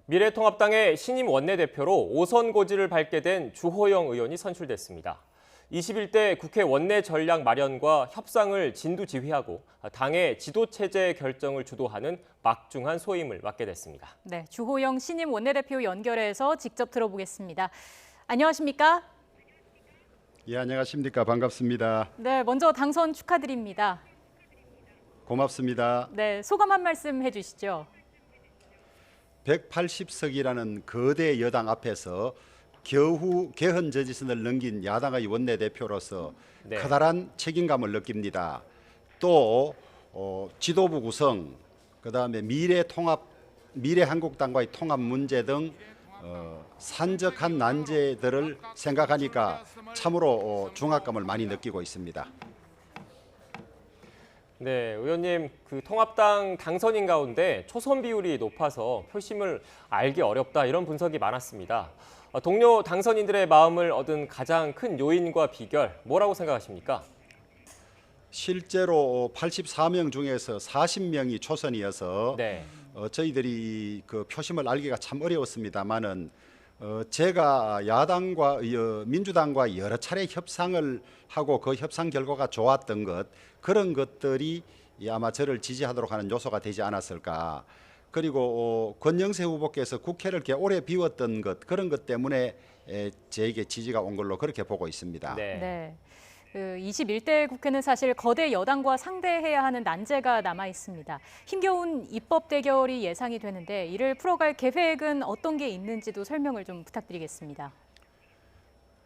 미래통합당의 신임 원내대표로 5선 고지를 밟게 된 주호영 의원이 선출됐습니다. 21대 국회 원내 전략 마련과 협상을 진두지휘하고 당의 지도체제 결정을 주도하는 막중한 소임을 맡게 됐습니다. 네, 주호영 신임 원내대표 연결해서 직접 들어보겠습니다. 안녕하십니까? 예, 안녕하십니까. 반갑습니다. 네, 먼저 당선 축하드립니다. 고맙습니다. 네, 소감 한 말씀 해주시죠. 180석이라는 거대 여당 앞에서 겨우 개헌 저지선을 넘긴 야당의 원내대표로서 네. 커다란 책임감을 느낍니다. 또 지도부 구성, 그다음에 미래한국당과의 통합 문제 등 산적한 난제들을 생각하니까 참으로 중압감을 많이 느끼고 있습니다. 네, 의원님, 통합당 당선인 가운데 초선 비율이 높아서 표심을 알기 어렵다 이런 분석이 많았습니다. 동료 당선인들의 마음을 얻은 가장 큰 요인과 비결 뭐라고 생각하십니까? 실제로 84명 중에서 40명이 초선이어서 네. 저희들이 그 표심을 알기가 참 어려웠습니다만은 제가 야당과 민주당과 여러 차례 협상을 하고 그 협상 결과가 좋았던 것, 그런 것들이 아마 저를 지지하도록 하는 요소가 되지 않았을까. 그리고 권영세 후보께서 국회를 이렇게 오래 비웠던 것, 그런 것 때문에 저에게 지지가 온 걸로 그렇게 보고 있습니다. 네. 21대 국회는 사실 거대 여당과 상대해야 하는 난제가 남아 있습니다. 힘겨운 입법 대결이 예상이 되는데 이를 풀어갈 계획은 어떤 게 있는지도 설명을 좀 부탁드리겠습니다.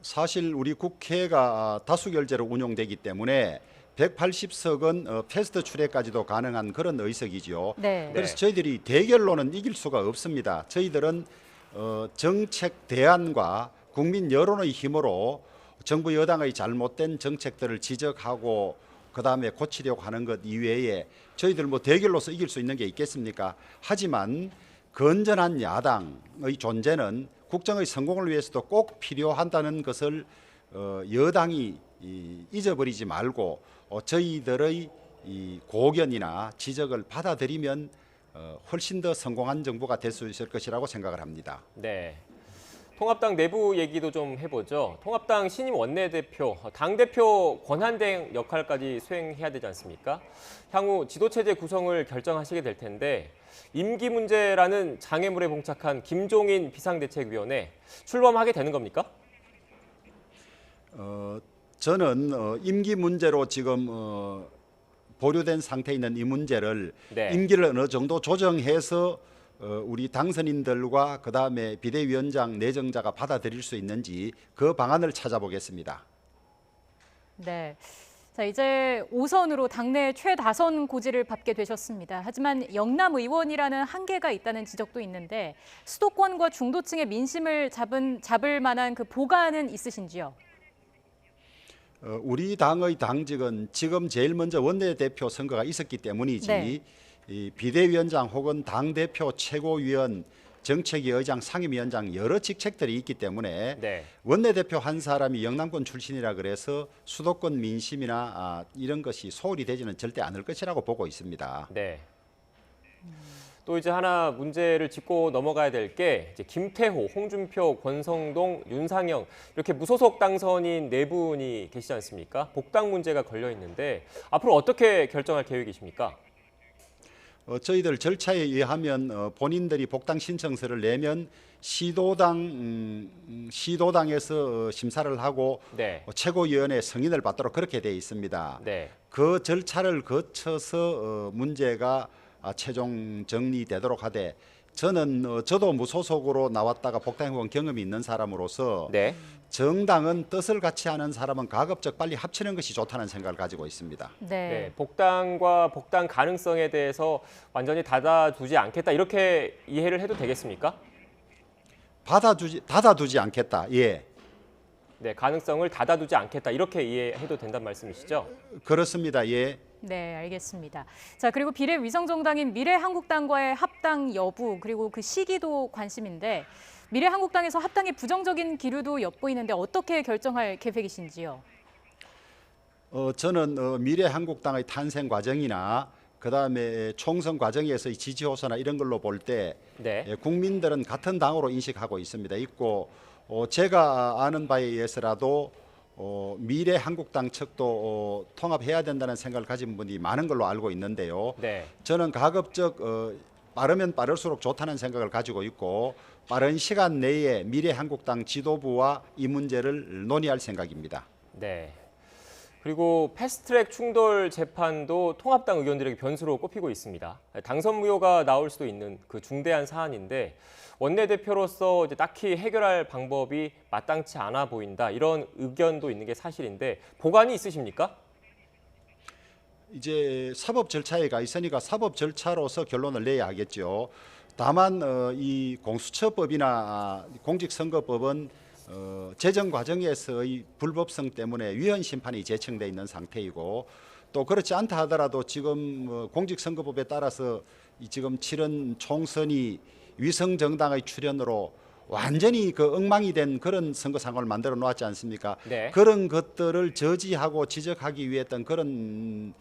사실 우리 국회가 다수결제로 운영되기 때문에 180석은 패스트 트랙까지도 가능한 그런 의석이지요. 네. 그래서 저희들이 대결로는 이길 수가 없습니다. 저희들은 정책 대안과 국민 여론의 힘으로 정부 여당의 잘못된 정책들을 지적하고 그다음에 고치려고 하는 것 이외에 저희들 뭐 대결로서 이길 수 있는 게 있겠습니까? 하지만 건전한 야당의 존재는 국정의 성공을 위해서도 꼭 필요하다는 것을 여당이 잊어버리지 말고 저희들의 이 고견이나 지적을 받아들이면 훨씬 더 성공한 정부가 될 수 있을 것이라고 생각을 합니다. 네. 통합당 내부 얘기도 좀 해보죠. 통합당 신임 원내대표, 당대표 권한대행 역할까지 수행해야 되지 않습니까? 향후 지도체제 구성을 결정하시게 될 텐데 임기 문제라는 장애물에 봉착한 김종인 비상대책위원회 출범하게 되는 겁니까? 저는 임기 문제로 지금 보류된 상태에 있는 이 문제를 네. 임기를 어느 정도 조정해서 우리 당선인들과 그다음에 비대위원장 내정자가 받아들일 수 있는지 그 방안을 찾아보겠습니다. 네. 자, 이제 5선으로 당내 최다선 고지를 밟게 되셨습니다. 하지만 영남 의원이라는 한계가 있다는 지적도 있는데 수도권과 중도층의 민심을 잡을 만한 그 보관은 있으신지요? 우리 당의 당직은 지금 제일 먼저 원내대표 선거가 있었기 때문이지 네. 이 비대위원장 혹은 당대표 최고위원 정책위 의장 상임위원장 여러 직책들이 있기 때문에 네. 원내대표 한 사람이 영남권 출신이라 그래서 수도권 민심이나 이런 것이 소홀히 되지는 절대 않을 것이라고 보고 있습니다. 네. 또 이제 하나 문제를 짚고 넘어가야 될 게 김태호, 홍준표, 권성동, 윤상영 이렇게 무소속 당선인 네 분이 계시지 않습니까? 복당 문제가 걸려 있는데 앞으로 어떻게 결정할 계획이십니까? 저희들 절차에 의하면 본인들이 복당 신청서를 내면 시도당에서 심사를 하고 네. 최고위원회 승인을 받도록 그렇게 되어 있습니다. 네. 그 절차를 거쳐서 문제가 최종 정리되도록 하되 저도 무소속으로 나왔다가 복당해본 경험이 있는 사람으로서 네. 정당은 뜻을 같이 하는 사람은 가급적 빨리 합치는 것이 좋다는 생각을 가지고 있습니다. 네. 복당과 복당 가능성에 대해서 완전히 닫아두지 않겠다 이렇게 이해를 해도 되겠습니까? 닫아두지 않겠다. 예. 네, 가능성을 닫아두지 않겠다 이렇게 이해해도 된다는 말씀이시죠? 그렇습니다. 예. 네, 알겠습니다. 자, 그리고 비례위성정당인 미래한국당과의 합당 여부 그리고 그 시기도 관심인데 미래한국당에서 합당에 부정적인 기류도 엿보이는데 어떻게 결정할 계획이신지요? 저는 미래한국당의 탄생 과정이나 그다음에 총선 과정에서의 지지 호소나 이런 걸로 볼 때 네. 국민들은 같은 당으로 인식하고 있고 제가 아는 바에 의해서라도 미래 한국당 측도 통합해야 된다는 생각을 가진 분이 많은 걸로 알고 있는데요. 네. 저는 가급적 빠르면 빠를수록 좋다는 생각을 가지고 있고 빠른 시간 내에 미래 한국당 지도부와 이 문제를 논의할 생각입니다. 네. 그리고 패스트트랙 충돌 재판도 통합당 의원들에게 변수로 꼽히고 있습니다. 당선 무효가 나올 수도 있는 그 중대한 사안인데 원내대표로서 이제 딱히 해결할 방법이 마땅치 않아 보인다. 이런 의견도 있는 게 사실인데 보관이 있으십니까? 이제 사법 절차에 가 있으니까 사법 절차로서 결론을 내야 하겠죠. 다만 이 공수처법이나 공직선거법은 재정 과정에서의 불법성 때문에 위헌 심판이 제청돼 있는 상태이고 또 그렇지 않다 하더라도 지금 공직선거법에 따라서 지금 치른 총선이 위성 정당의 출현으로 완전히 그 엉망이 된 그런 선거 상황을 만들어 놓았지 않습니까? 네. 그런 것들을 저지하고 지적하기 위해 했던 그런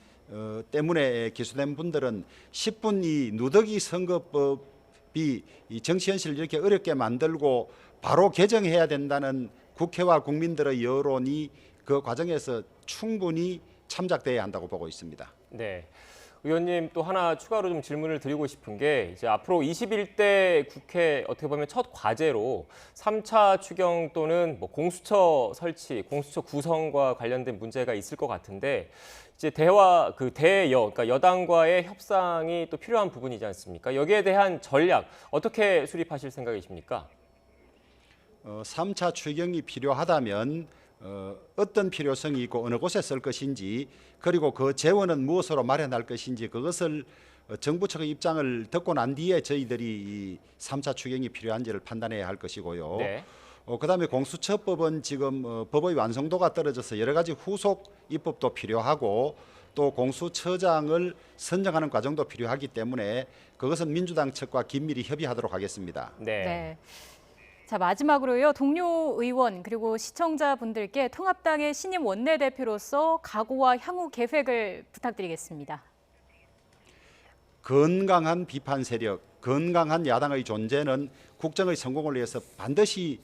때문에 기소된 분들은 10분 이 누더기 선거법이 이 정치 현실을 이렇게 어렵게 만들고 바로 개정해야 된다는 국회와 국민들의 여론이 그 과정에서 충분히 참작돼야 한다고 보고 있습니다. 네. 의원님 또 하나 추가로 좀 질문을 드리고 싶은 게 이제 앞으로 21대 국회 어떻게 보면 첫 과제로 3차 추경 또는 뭐 공수처 설치, 공수처 구성과 관련된 문제가 있을 것 같은데 이제 그러니까 여당과의 협상이 또 필요한 부분이지 않습니까? 여기에 대한 전략 어떻게 수립하실 생각이십니까? 3차 추경이 필요하다면 어떤 필요성이 있고 어느 곳에 쓸 것인지 그리고 그 재원은 무엇으로 마련할 것인지 그것을 정부 측의 입장을 듣고 난 뒤에 저희들이 이 3차 추경이 필요한지를 판단해야 할 것이고요. 네. 그다음에 공수처법은 지금 법의 완성도가 떨어져서 여러 가지 후속 입법도 필요하고 또 공수처장을 선정하는 과정도 필요하기 때문에 그것은 민주당 측과 긴밀히 협의하도록 하겠습니다. 네. 네. 자, 마지막으로요. 동료 의원 그리고 시청자분들께 통합당의 신임 원내대표로서 각오와 향후 계획을 부탁드리겠습니다. 건강한 비판 세력, 건강한 야당의 존재는 국정의 성공을 위해서 반드시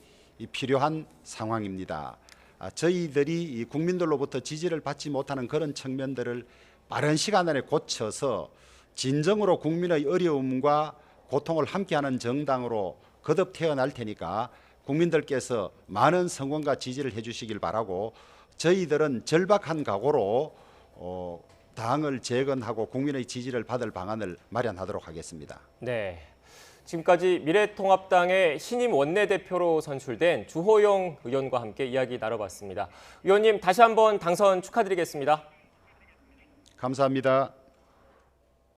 필요한 상황입니다. 저희들이 국민들로부터 지지를 받지 못하는 그런 측면들을 빠른 시간 안에 고쳐서 진정으로 국민의 어려움과 고통을 함께하는 정당으로 거듭 태어날 테니까 국민들께서 많은 성원과 지지를 해주시길 바라고 저희들은 절박한 각오로 당을 재건하고 국민의 지지를 받을 방안을 마련하도록 하겠습니다. 네. 지금까지 미래통합당의 신임 원내대표로 선출된 주호영 의원과 함께 이야기 나눠봤습니다. 의원님 다시 한번 당선 축하드리겠습니다. 감사합니다.